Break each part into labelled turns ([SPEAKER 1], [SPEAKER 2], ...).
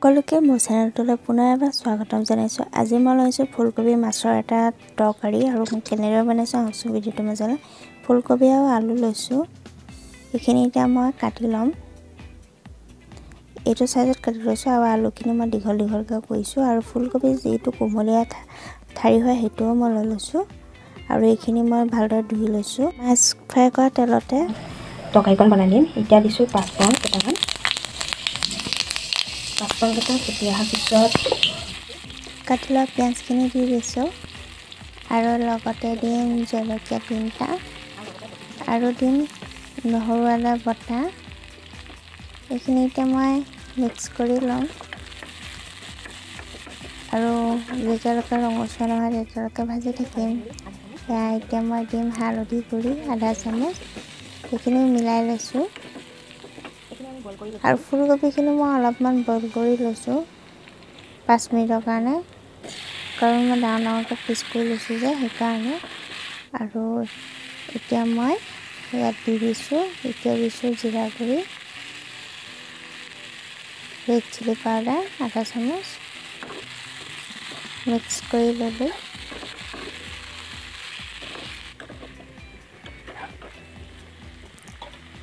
[SPEAKER 1] সকলোকে মোৰ চেনেলটোলৈ পুনৰ এবাৰ স্বাগতম জনাইছোঁ। আজি মই লৈছোঁ ফুলকবি মাছৰ এটা তৰকাৰী আৰু কেনেদৰে বনাইছোঁ আহকচোন ভিডিঅ'টো মাজলৈ। ফুলকবি আৰু আলু লৈছোঁ, এইখিনি এতিয়া মই কাটি ল'ম। এইটো সাইজত কাটি লৈছোঁ আৰু আলুখিনি মই দীঘল দীঘলকৈ কৰিছোঁ আৰু ফুলকবি যিটো কোমলীয়া ঠাৰি হয় সেইটোও মই লৈ লৈছোঁ আৰু এইখিনি মই ভালদৰে ধুই লৈছোঁ। মাছ ফ্ৰাই কৰা তেলতে তৰকাৰীখন বনাই দিম। এতিয়া দিছোঁ পাঁচফোৰণ কেইটামান। পাঁচফোৰণকেইটা ফুটি অহাৰ পিছত কাটি লোৱা পিঁয়াজখিনি দি দিছোঁ আৰু লগতে দিম জলকীয়া 3টা আৰু দিম নহৰু আদা বটা। এইখিনি এতিয়া মই মিক্স কৰি ল'ম আৰু যেতিয়ালৈকে ৰঙচুৱা নহয় তেতিয়ালৈকে ভাজি থাকিম। এতিয়া মই দিম হালধি গুড়ি আধা চামুচ, এইখিনি মিলাই লৈছোঁ আৰু ফুলকবিখিনি মই অলপমান বইল কৰি লৈছোঁ 5 মিনিটৰ কাৰণে, কাৰণ মই ডাঙৰ ডাঙৰকৈ পিচ কৰি লৈছোঁ যে সেইকাৰণে। আৰু এতিয়া মই ইয়াত দি দিছোঁ, এতিয়া দিছোঁ জিৰা গুড়ি, ৰেড চিলি পাউডাৰ আধা চামুচ, মিক্স কৰি ল'লোঁ।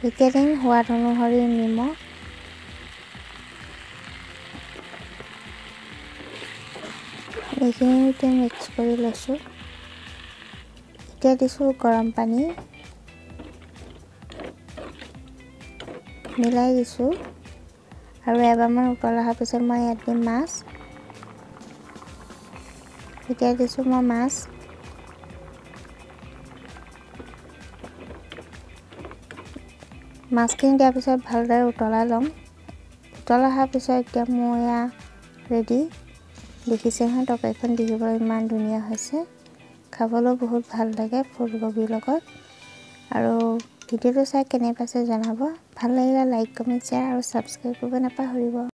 [SPEAKER 1] এতিয়া দিম সোৱাদ অনুসৰি নিমখ, এইখিনি এতিয়া মিক্স কৰি লৈছোঁ। এতিয়া দিছোঁ গৰম পানী, মিলাই দিছোঁ আৰু এবাৰমান উতল অহাৰ পিছত মই ইয়াত দিম মাছ। এতিয়া দিছোঁ মই মাছ, মাছখিনি দিয়াৰ পিছত ভালদৰে উতলাই ল'ম। উতল অহাৰ পিছত এতিয়া মোৰ এয়া ৰেডি। দেখিছে নহয় তৰকাৰীখন দেখিবলৈ ইমান ধুনীয়া হৈছে, খাবলৈও বহুত ভাল লাগে ফুলকবিৰ লগত। আৰু ভিডিঅ'টো চাই কেনে পাইছে জনাব। ভাল লাগিলে লাইক কমেণ্ট শ্বেয়াৰ আৰু ছাবস্ক্ৰাইব কৰিব নাপাহৰিব।